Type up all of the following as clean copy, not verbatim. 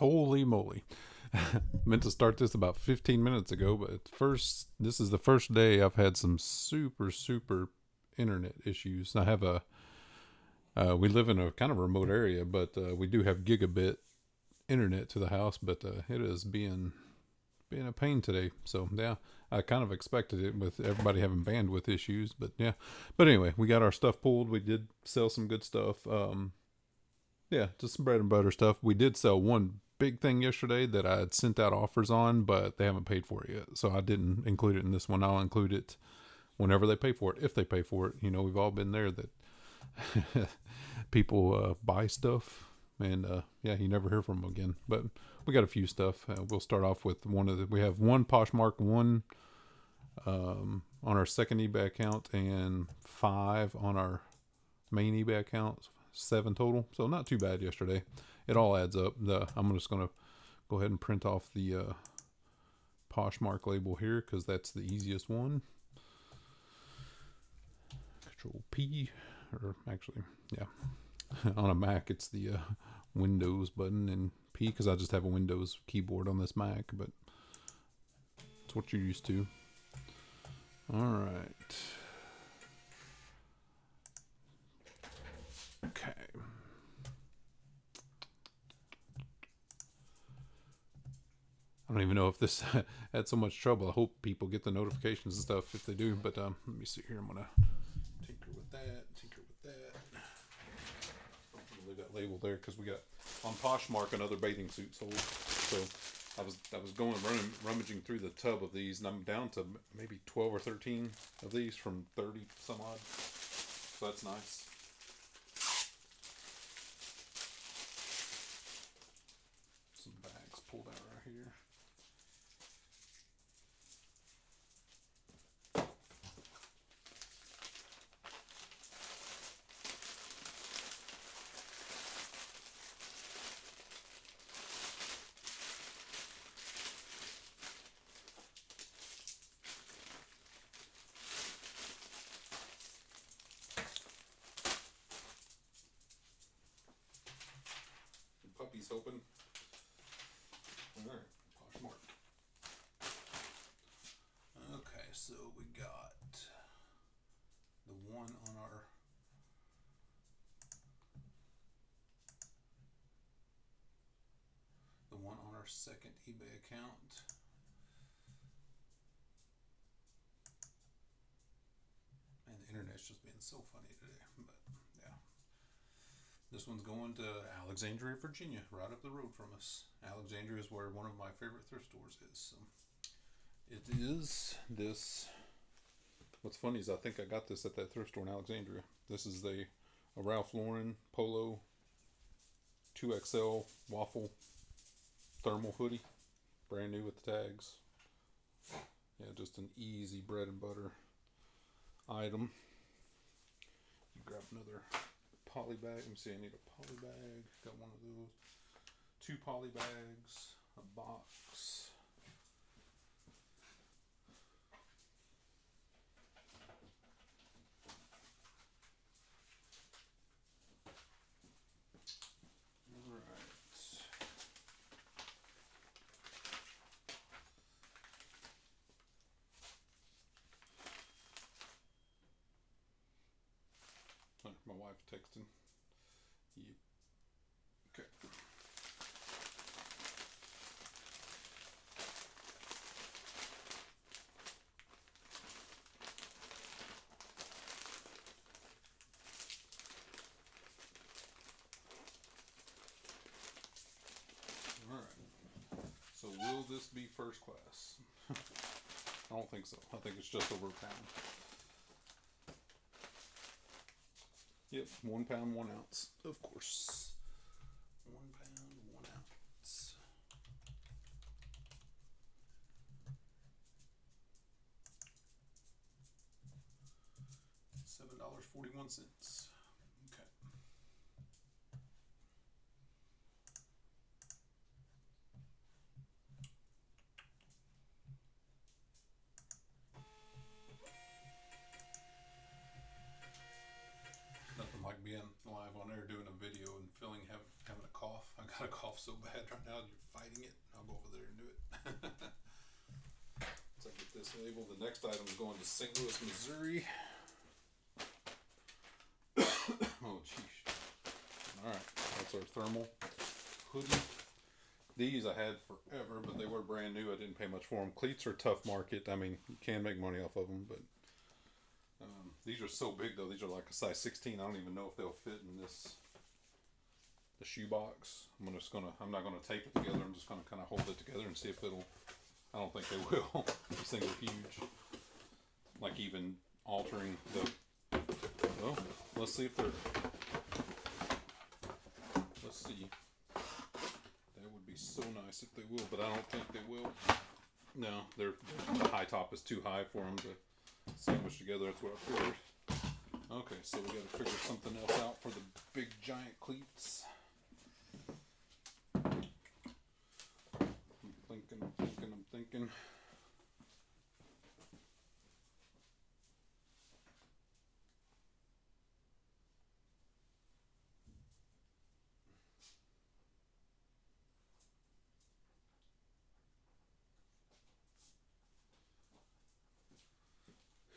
Holy moly. Meant to start this about 15 minutes ago, but first, this is the first day I've had some super internet issues. I have we live in a kind of remote area, but we do have gigabit internet to the house, but it is being a pain today. So yeah, I kind of expected it with everybody having bandwidth issues, but yeah. But anyway, we got our stuff pulled. We did sell some good stuff. Yeah, just some bread and butter stuff. We did sell one big thing yesterday that I had sent out offers on, but they haven't paid for it yet. So I didn't include it in this one. I'll include it whenever they pay for it, if they pay for it. You know, we've all been there that people buy stuff and yeah, you never hear from them again. But we got a few stuff. We'll start off with we have one Poshmark, one on our second eBay account, and 5 on our main eBay account. 7 total, so not too bad yesterday. It all adds up. I'm just gonna go ahead and print off the Poshmark label here because that's the easiest one. Control P, or actually, yeah, on a Mac it's the Windows button, and P because I just have a Windows keyboard on this Mac, but it's what you're used to. All right. Okay. I don't even know if this had so much trouble. I hope people get the notifications and stuff if they do. But let me see here. I'm gonna tinker with that. Leave that label there because we got on Poshmark another bathing suit sold. So I was going rummaging through the tub of these, and I'm down to maybe 12 or 13 of these from 30 some odd. So that's nice. Some bags pulled out right here. Puppies open. Alright, Poshmark. Okay, so we got the one on our second eBay account. And the internet's just being so funny today, but yeah. This one's going to Alexandria, Virginia, right up the road from us. Alexandria is where one of my favorite thrift stores is. So it is this. What's funny is I think I got this at that thrift store in Alexandria. This is a Ralph Lauren Polo 2XL waffle thermal hoodie. Brand new with the tags. Yeah, just an easy bread and butter item. You grab another poly bag. Let me see, I need a poly bag. Got one of those. 2 poly bags, a box. My wife texting. Yep. Okay. All right. So will this be first class? I don't think so. I think it's just over a pound. Yep, 1 pound, 1 ounce, of course. 1 pound, 1 ounce. $7.41. Okay. Nothing like being live on air doing a video and having a cough. I got a cough off so bad right now. You're fighting it. I'll go over there and do it. So I get this label. The next item is going to St. Louis, Missouri. Oh, jeez. All right, that's our thermal hoodie. These I had forever, but they were brand new. I didn't pay much for them. Cleats are a tough market. I mean, you can make money off of them, but these are so big though. These are like a size 16. I don't even know if they'll fit in the shoe box. I'm not gonna tape it together. I'm just gonna kind of hold it together and see if it'll. I don't think they will. These things are huge. Like even altering the. Well, let's see if they're. Let's see. That would be so nice if they will, but I don't think they will. No, the high top is too high for them to sandwich together. That's what I figured. Okay, so we got to figure something else out for the big giant cleats. I'm thinking.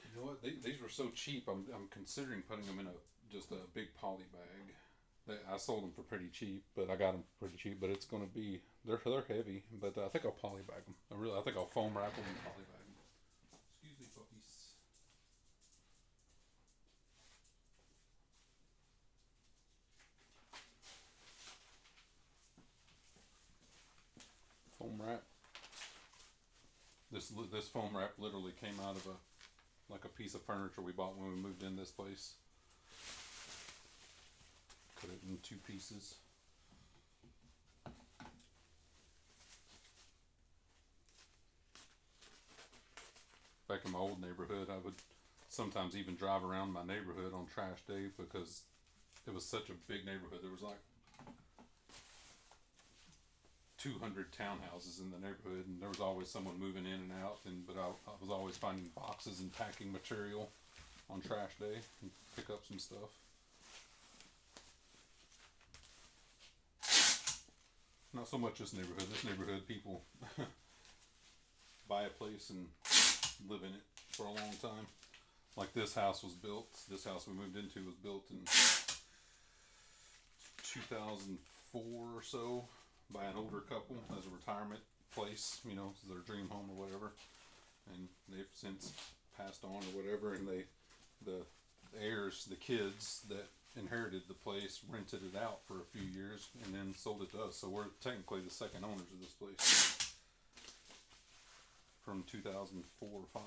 You know what? These were so cheap. I'm considering putting them in just a big poly bag. I sold them for pretty cheap, but I got them pretty cheap. But it's gonna be they're heavy. But I think I'll poly bag them. I think I'll foam wrap them and poly bag them. Excuse me, puppies. Foam wrap. This foam wrap literally came out of a piece of furniture we bought when we moved in this place. Cut it in 2 pieces. Back in my old neighborhood, I would sometimes even drive around my neighborhood on trash day because it was such a big neighborhood. There was like 200 townhouses in the neighborhood, and there was always someone moving in and out. But I was always finding boxes and packing material on trash day and pick up some stuff. Not so much this neighborhood. This neighborhood, people buy a place and live in it for a long time. Like this house we moved into was built in 2004 or so by an older couple as a retirement place, as their dream home or whatever. And they've since passed on or whatever, and the heirs, the kids that inherited the place, rented it out for a few years and then sold it to us. So we're technically the second owners of this place from 2004 or 5.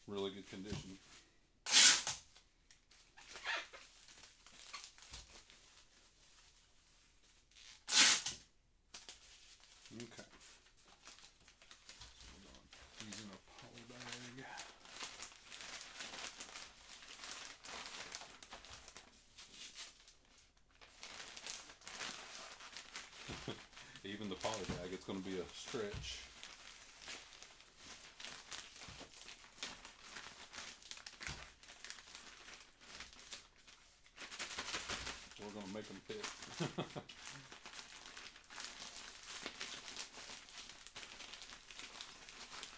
Really good condition. Okay. So using a poly bag. Even the poly bag, it's going to be a stretch. We're going to make them fit.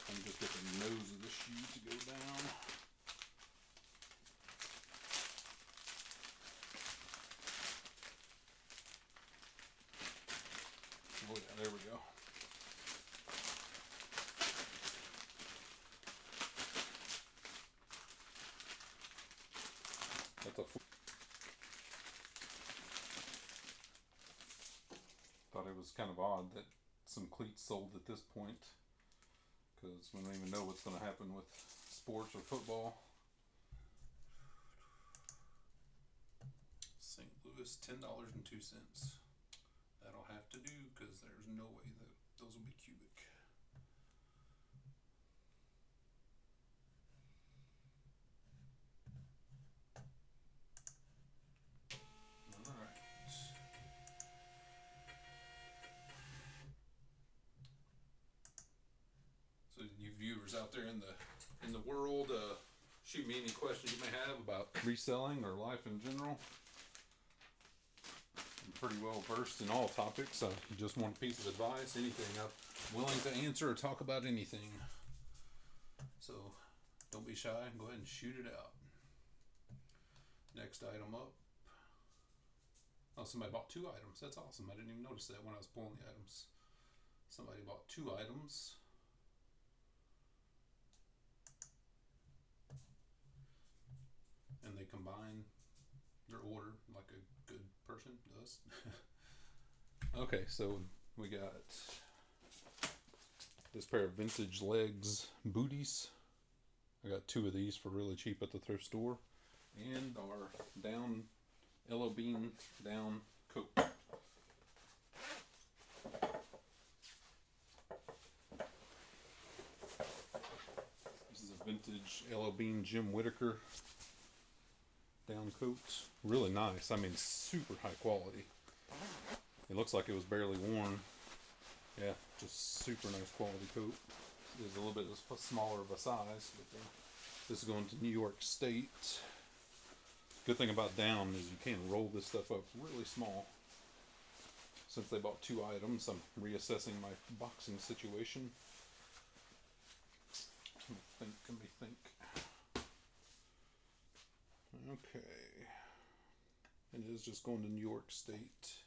And just get the nose of the shoe to go down. Oh yeah, there we go. That's a. Thought it was kind of odd that some cleats sold at this point, because we don't even know what's going to happen with sports or football. St. Louis, $10.02. That'll have to do because there's no way that those will be cubic. Alright. So you viewers out there in the world, shoot me any questions you may have about reselling or life in general. I'm pretty well versed in all topics. I just want a piece of advice, anything. I'm willing to answer or talk about anything. So don't be shy. Go ahead and shoot it out. Next item up. Oh, somebody bought 2 items. That's awesome. I didn't even notice that when I was pulling the items. Somebody bought 2 items. And they combine their order like a good person does. Okay, so we got this pair of vintage legs booties. I got 2 of these for really cheap at the thrift store. And our down yellow bean down coat. This is a vintage yellow bean Jim Whittaker down coat. Really nice. I mean, super high quality. It looks like it was barely worn. Yeah, just super nice quality coat. It's a little bit smaller of a size, but this is going to New York State. Good thing about down is you can roll this stuff up really small. Since they bought 2 items, I'm reassessing my boxing situation. Let me think. Okay. And it is just going to New York State.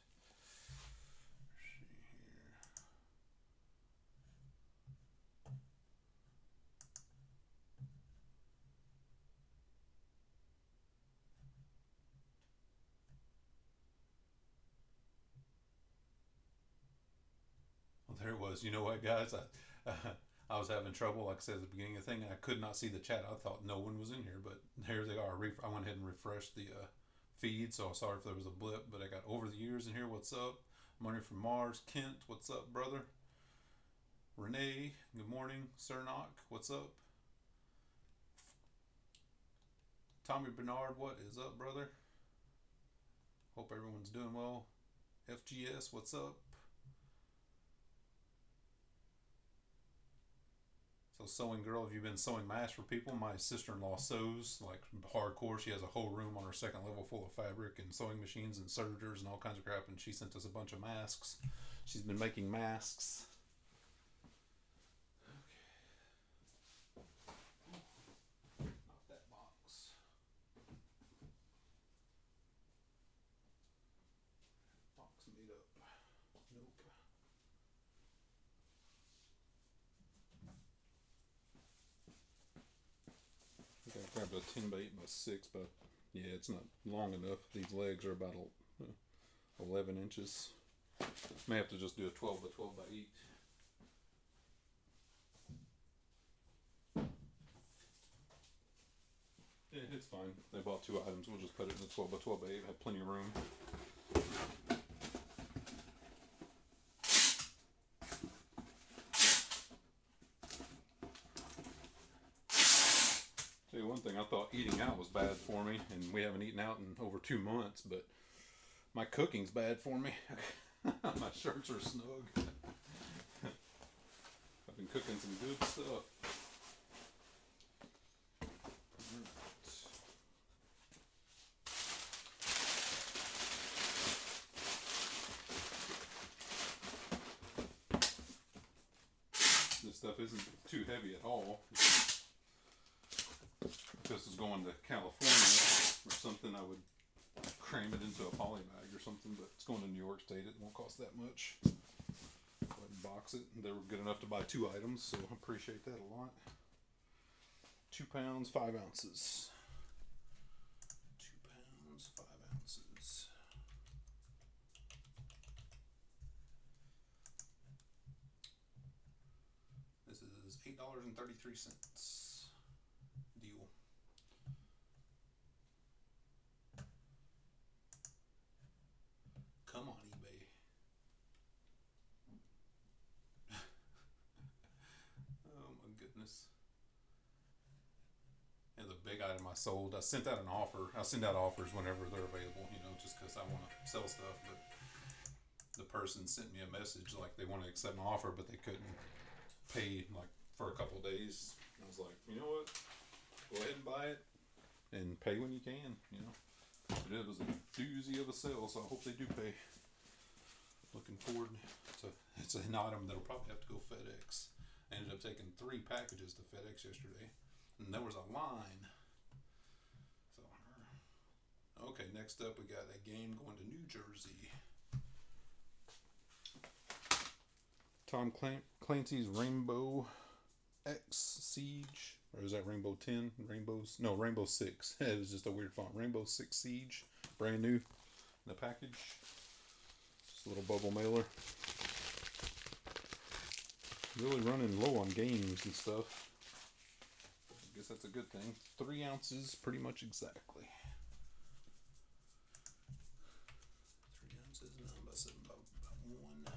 There it was. You know what, guys? I was having trouble, like I said at the beginning of the thing, and I could not see the chat. I thought no one was in here, but here they are. I went ahead and refreshed the feed, so sorry if there was a blip, but I got Over the Years in here. What's up? Money from Mars. Kent, what's up, brother? Renee, good morning. Cernock, what's up? Tommy Bernard, what is up, brother? Hope everyone's doing well. FGS, what's up? So Sewing Girl, have you been sewing masks for people? My sister-in-law sews like hardcore. She has a whole room on her second level full of fabric and sewing machines and sergers and all kinds of crap, and she sent us a bunch of masks. She's been making masks. Okay. Not that box. Box made up. Nope. I grabbed a 10 by 8 by 6, but yeah, it's not long enough. These legs are about 11 inches. May have to just do a 12 by 12 by 8. Yeah, it's fine. They bought 2 items. We'll just put it in the 12 by 12 by 8. Have plenty of room. Tell you one thing, I thought eating out was bad for me, and we haven't eaten out in over 2 months, but my cooking's bad for me. My shirts are snug. I've been cooking some good stuff. This stuff isn't too heavy at all. If this was going to California or something, I would cram it into a poly bag or something, but it's going to New York State. It won't cost that much. Go ahead and box it. They were good enough to buy 2 items, so I appreciate that a lot. 2 pounds, 5 ounces. 2 pounds, 5 ounces. This is $8.33. Deal. Come on, eBay. Oh my goodness. And the big item I sold, I sent out an offer. I send out offers whenever they're available, just because I want to sell stuff. But the person sent me a message like they want to accept my offer, but they couldn't pay like for a couple of days. I was like, you know what? Go ahead and buy it and pay when you can, And it was a doozy of a sale, so I hope they do pay. Looking forward to it's an item that'll probably have to go FedEx. I ended up taking 3 packages to FedEx yesterday, and there was a line. So, okay, next up we got a game going to New Jersey. Tom Clancy's Rainbow X Siege, or is that Rainbow 10? Rainbow 6. It was just a weird font. Rainbow 6 Siege, brand new in the package. Just a little bubble mailer. Really running low on games and stuff. I guess that's a good thing. 3 ounces, pretty much exactly. 3 ounces, no, about 7, about 1.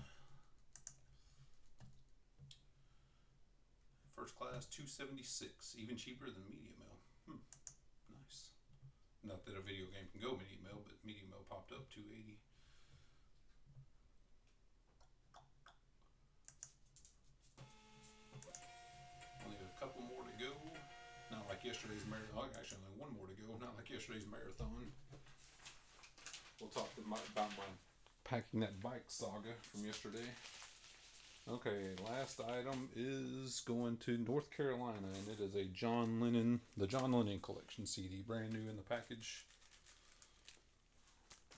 First class, $2.76, even cheaper than Media Mail. Nice. Not that a video game can go Media Mail, but Media Mail popped up, $2.80. Only a couple more to go. Not like yesterday's marathon. Actually, only 1 more to go. Not like yesterday's marathon. We'll talk about my packing that bike saga from yesterday. Okay, last item is going to North Carolina, and it is a the John Lennon Collection CD, brand new in the package.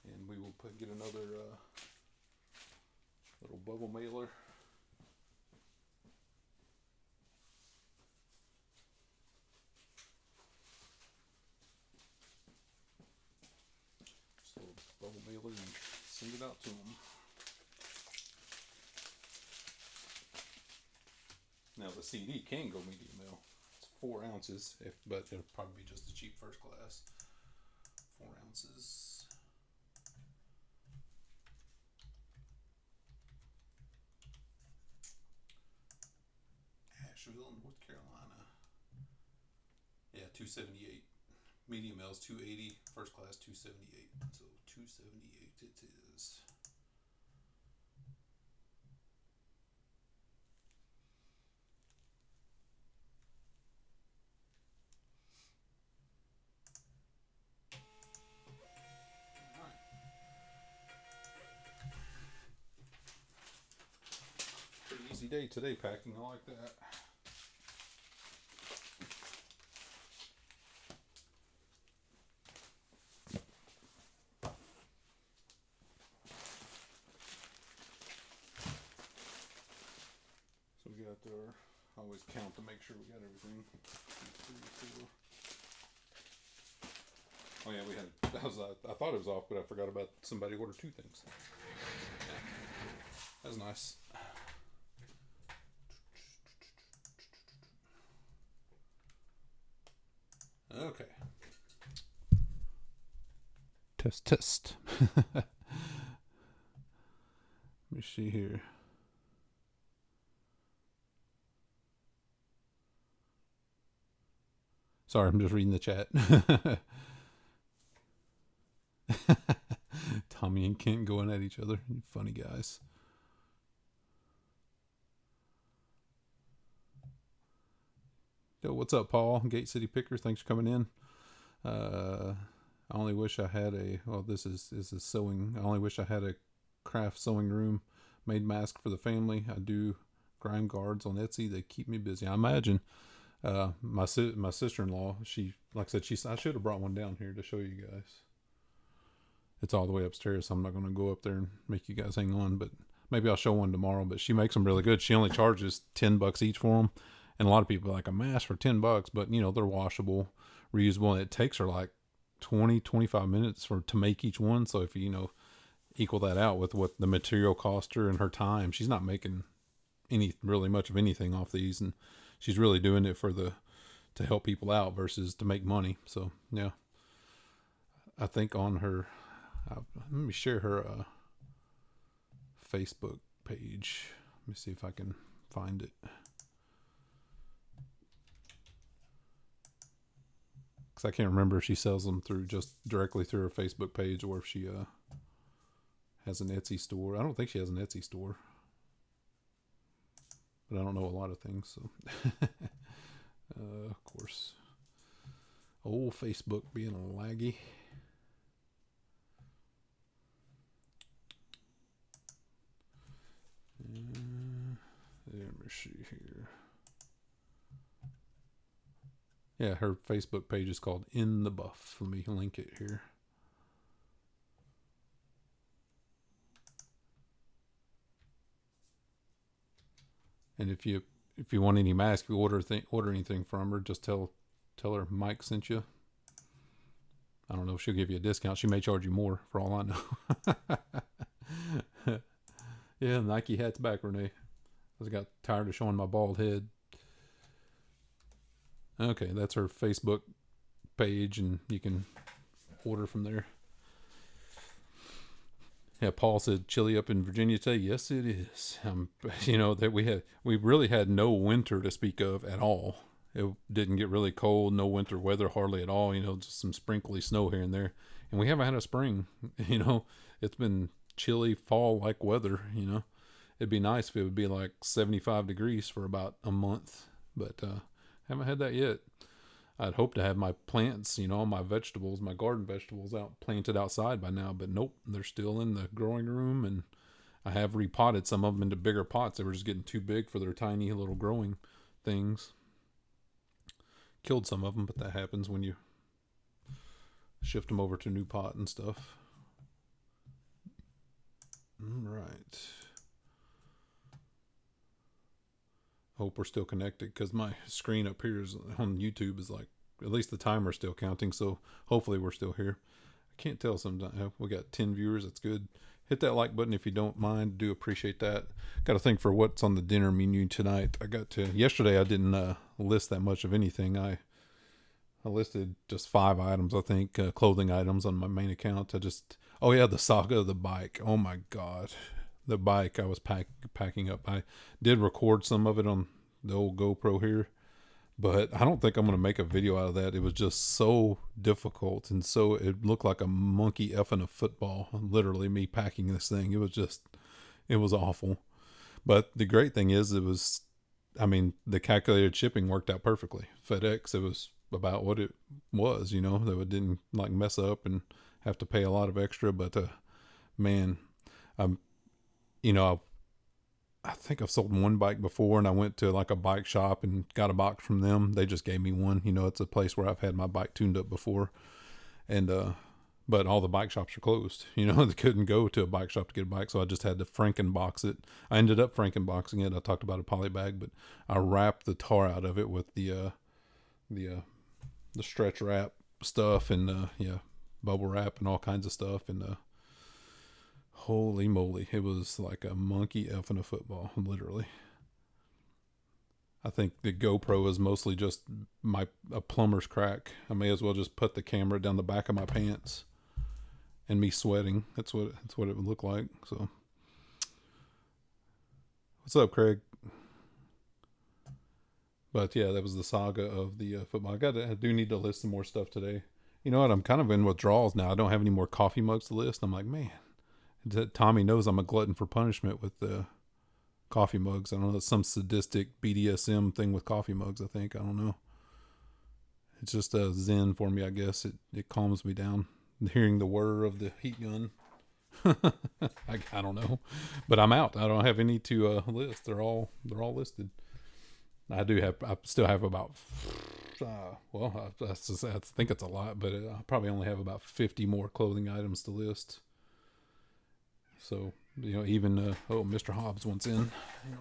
And we will get another little bubble mailer. Just a little bubble mailer and send it out to them. Now the CD can go Media Mail. It's 4 ounces, but it'll probably be just a cheap first class. 4 ounces. Asheville, North Carolina. Yeah, $2.78. Media Mail's $2.80. First class $2.78. So $2.78 it is. Easy day today packing. I like that. So we got our, I always count to make sure we got everything. 2, 3, 4. Oh yeah, we had, I thought it was off, but I forgot about somebody ordered 2 things. That was nice. Okay. Test. Let me see here. Sorry, I'm just reading the chat. Tommy and Kent going at each other. You funny guys. Yo, what's up, Paul? Gate City Picker. Thanks for coming in. I only wish I had this is a sewing. I only wish I had a craft sewing room made mask for the family. I do grime guards on Etsy. They keep me busy. I imagine. My sister-in-law, like I said, I should have brought one down here to show you guys. It's all the way upstairs, so I'm not going to go up there and make you guys hang on, but maybe I'll show one tomorrow. But she makes them really good. She only charges $10 each for them. And a lot of people are like, a mask for $10, but they're washable, reusable, and it takes her like 20-25 minutes to make each one. So if you equal that out with what the material cost her and her time, she's not making really much of anything off these, and she's really doing it to help people out versus to make money. So yeah, I think on her, let me share her Facebook page. Let me see if I can find it. Because I can't remember if she sells them directly through her Facebook page or if she has an Etsy store. I don't think she has an Etsy store, but I don't know a lot of things. So, of course, old Facebook being laggy. me see here. Yeah, her Facebook page is called In the Buff. Let me link it here. And if you want any mask, you order anything from her, just tell her Mike sent you. I don't know if she'll give you a discount. She may charge you more for all I know. Yeah, Nike hat's back, Renee. I got tired of showing my bald head. Okay, that's her Facebook page, and you can order from there. Yeah, Paul said chilly up in Virginia today. Yes, it is. You know that we really had no winter to speak of at all. It didn't get really cold, no winter weather hardly at all. You know, just some sprinkly snow here and there, and we haven't had a spring. You know, it's been chilly fall-like weather. You know, it'd be nice if it would be like 75 degrees for about a month, but haven't had that yet. I'd hope to have my plants, you know, my vegetables, my garden vegetables planted outside by now, but nope, they're still in the growing room, and I have repotted some of them into bigger pots. They were just getting too big for their tiny little growing things. Killed some of them, but that happens when you shift them over to a new pot and stuff. All right. Hope we're still connected, because my screen up here on YouTube is like, at least the timer's still counting, so hopefully we're still here. I can't tell sometimes. We got 10 viewers. That's good. Hit that like button if you don't mind. Do appreciate that. Got to think for what's on the dinner menu tonight. Yesterday I didn't list that much of anything. I listed just 5 items, I think, clothing items on my main account. The saga of the bike. Oh my God. The bike I was packing up. I did record some of it on the old GoPro here, but I don't think I'm going to make a video out of that. It was just so difficult, and so it looked like a monkey effing a football, literally me packing this thing. It was awful. But the great thing is the calculated shipping worked out perfectly. FedEx, it was about what it was, you know, that it didn't like mess up and have to pay a lot of extra. But man, I think I've sold one bike before, and I went to like a bike shop and got a box from them. They just gave me one. You know, it's a place where I've had my bike tuned up before, and but all the bike shops are closed. You know, they couldn't go to a bike shop to get a bike, so I just had to Frankenbox it. I ended up Frankenboxing it. I talked about a poly bag, but I wrapped the tar out of it with the stretch wrap stuff, and bubble wrap and all kinds of stuff, and holy moly, it was like a monkey effing a football, literally. I think the GoPro is mostly just a plumber's crack. I may as well just put the camera down the back of my pants and me sweating. That's what it would look like. So, what's up, Craig? But yeah, that was the saga of the football. I do need to list some more stuff today. You know what? I'm kind of in withdrawals now. I don't have any more coffee mugs to list. I'm like, man. Tommy knows I'm a glutton for punishment with the coffee mugs. I don't know, it's some sadistic BDSM thing with coffee mugs, I think. I don't know. It's just a zen for me, I guess. It calms me down. Hearing the whir of the heat gun. I don't know. But I'm out. I don't have any to list. They're all listed. I still have about I think it's a lot, but I probably only have about 50 more clothing items to list. So, you know, even, Mr. Hobbs wants in. Hang on.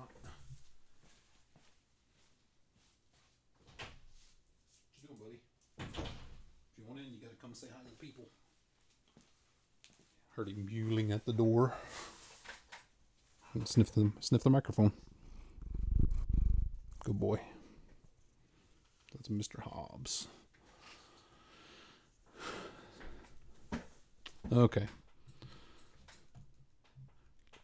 What you doing, buddy? If you want in, you got to come say hi to the people. Heard him mewling at the door. Sniff the microphone. Good boy. That's Mr. Hobbs. Okay.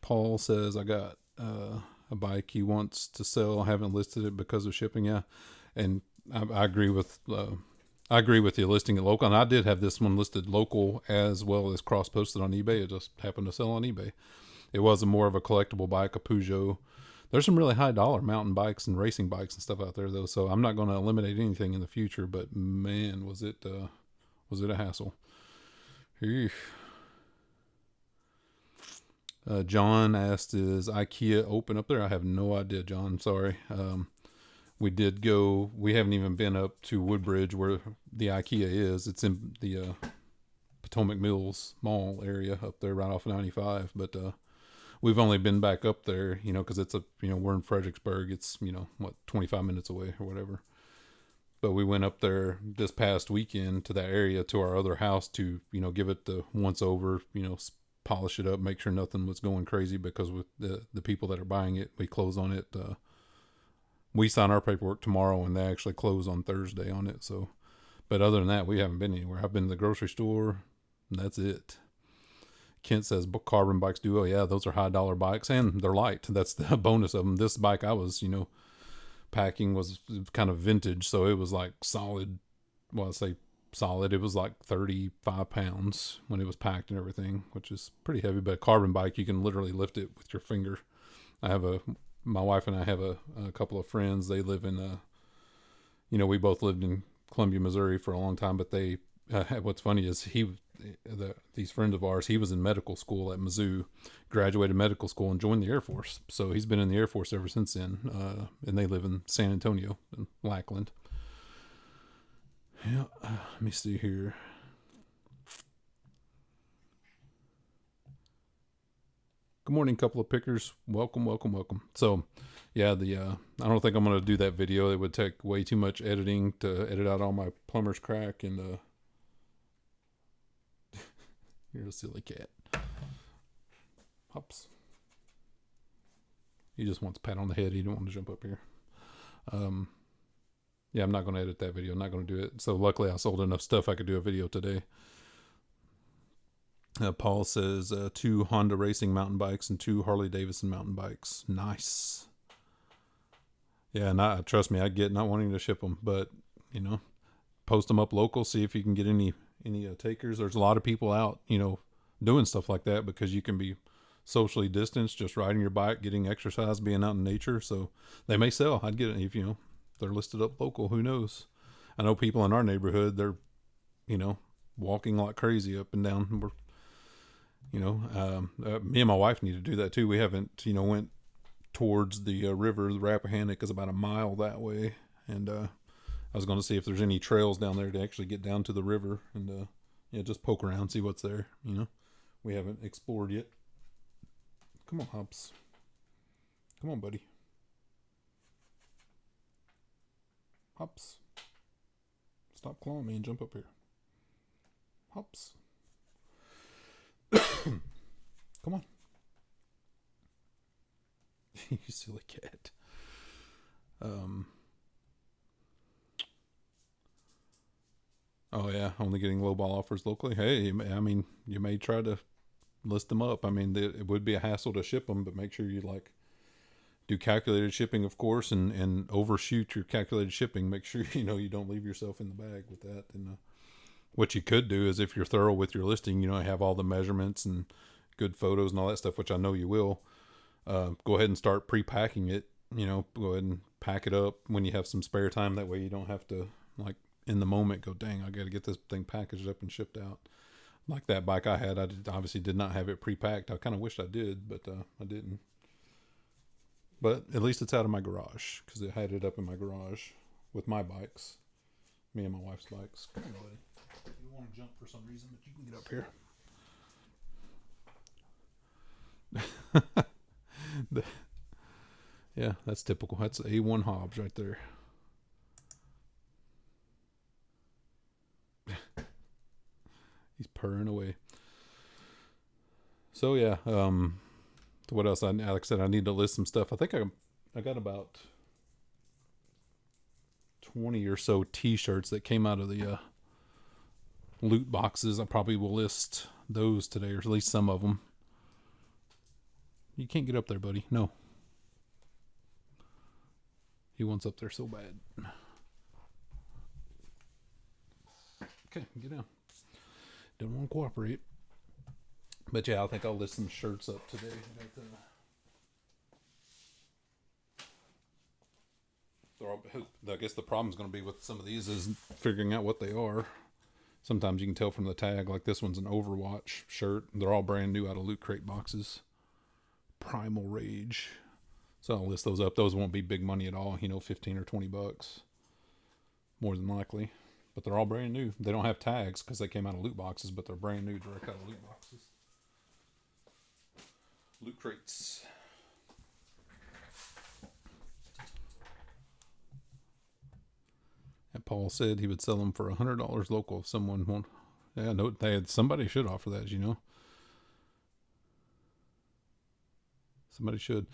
Paul says, I got a bike he wants to sell. I haven't listed it because of shipping. Yeah, and I agree with you listing it local. And I did have this one listed local as well as cross posted on eBay. It just happened to sell on eBay. It was more of a collectible bike, a Peugeot. There's some really high dollar mountain bikes and racing bikes and stuff out there though. So I'm not going to eliminate anything in the future. But man, was it a hassle. Eesh. John asked, is IKEA open up there? I have no idea, John. Sorry. We did go. We haven't even been up to Woodbridge where the IKEA is. It's in the Potomac Mills Mall area up there right off of 95. But we've only been back up there, because it's we're in Fredericksburg. It's, 25 minutes away or whatever. But we went up there this past weekend to that area to our other house to, give it the once over, polish it up, make sure nothing was going crazy, because with the people that are buying it, we close on it. We sign our paperwork tomorrow and they actually close on Thursday on it. So, but other than that, we haven't been anywhere. I've been to the grocery store and that's it. Kent says carbon bikes do. Oh yeah, those are high dollar bikes and they're light. That's the bonus of them. This bike I was, packing was kind of vintage, so it was like solid. Well, I say solid. It was like 35 pounds when it was packed and everything, which is pretty heavy. But a carbon bike, you can literally lift it with your finger. My wife and I have a couple of friends. They live in we both lived in Columbia, Missouri for a long time. But they, what's funny is these friends of ours, he was in medical school at Mizzou, graduated medical school and joined the Air Force. So he's been in the Air Force ever since then. And they live in San Antonio, in Lackland. Yeah, let me see here. Good morning, couple of pickers. Welcome. So, yeah, I don't think I'm going to do that video. It would take way too much editing to edit out all my plumber's crack and, you're a silly cat. Hops. He just wants a pat on the head. He don't want to jump up here. Yeah, I'm not going to edit that video. I'm not going to do it. So luckily I sold enough stuff I could do a video today. Paul says 2 Honda Racing mountain bikes and 2 Harley Davidson mountain bikes. Nice. Yeah, trust me, I get not wanting to ship them, but post them up local. See if you can get any takers. There's a lot of people out, doing stuff like that because you can be socially distanced, just riding your bike, getting exercise, being out in nature. So they may sell. I'd get it if they're listed up local. Who knows? I know people in our neighborhood. They're walking like crazy up and down. We're me and my wife need to do that too. We haven't went towards the river. The Rappahannock is about a mile that way, and I was going to see if there's any trails down there to actually get down to the river and just poke around, see what's there. We haven't explored yet. Come on, Hops. Come on, buddy. Hops. Stop clawing me and jump up here. Hops. Come on. You silly cat. Oh yeah, only getting low ball offers locally. Hey, I mean, you may try to list them up. I mean, it would be a hassle to ship them, but make sure you do calculated shipping, of course, and overshoot your calculated shipping. Make sure you don't leave yourself in the bag with that. And what you could do is, if you're thorough with your listing, have all the measurements and good photos and all that stuff, which I know you will. Go ahead and start pre-packing it. Go ahead and pack it up when you have some spare time. That way you don't have to in the moment go, dang, I got to get this thing packaged up and shipped out. Like that bike I had, obviously did not have it pre-packed. I kind of wished I did, but I didn't. But at least it's out of my garage, because it had it up in my garage with my bikes, me and my wife's bikes. Come on, buddy. You want to jump for some reason, but you can get up here. Yeah, that's typical. That's A1 Hobbs right there. He's purring away. So yeah, what else? Like I said, I need to list some stuff. I think I got about 20 or so T-shirts that came out of the loot boxes. I probably will list those today, or at least some of them. You can't get up there, buddy. No. He wants up there so bad. Okay, get down. Don't want to cooperate. But yeah, I think I'll list some shirts up today. I guess the problem's going to be with some of these is figuring out what they are. Sometimes you can tell from the tag, like this one's an Overwatch shirt. They're all brand new out of Loot Crate boxes. Primal Rage. So I'll list those up. Those won't be big money at all, 15 or 20 bucks. More than likely. But they're all brand new. They don't have tags because they came out of loot boxes, but they're brand new direct out of loot boxes. Loot crates. And Paul said he would sell them for $100 local if someone won't. Yeah, no, somebody should offer that, Somebody should.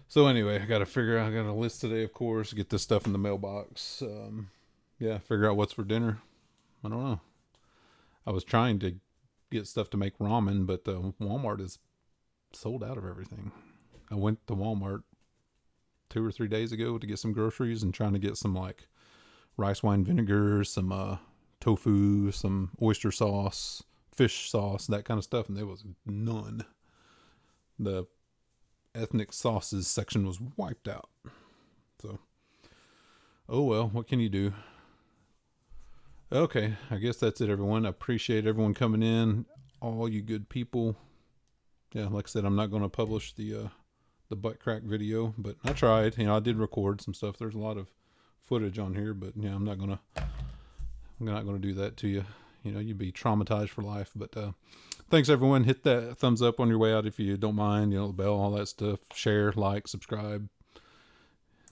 So anyway, I got a list today, of course, get this stuff in the mailbox. Figure out what's for dinner. I don't know. I was trying to get stuff to make ramen, but Walmart is sold out of everything. I went to Walmart 2 or 3 days ago to get some groceries and trying to get some like rice wine vinegar, some tofu, some oyster sauce, fish sauce, that kind of stuff, and there was none. The ethnic sauces section was wiped out. So, oh well, what can you do? Okay, I guess that's it, everyone. I appreciate everyone coming in, all you good people. Yeah, like I said, I'm not going to publish the butt crack video, but I tried. I did record some stuff. There's a lot of footage on here, but I'm not gonna do that to you. You'd be traumatized for life. But thanks, everyone. Hit that thumbs up on your way out if you don't mind. The bell, all that stuff. Share, like, subscribe.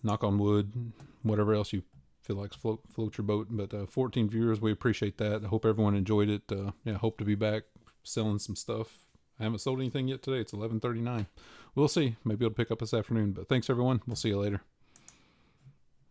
Knock on wood. Whatever else you feel like float your boat. But 14 viewers, we appreciate that. I hope everyone enjoyed it. Hope to be back selling some stuff. I haven't sold anything yet today. It's 11:39. We'll see. Maybe I'll pick up this afternoon. But thanks, everyone. We'll see you later.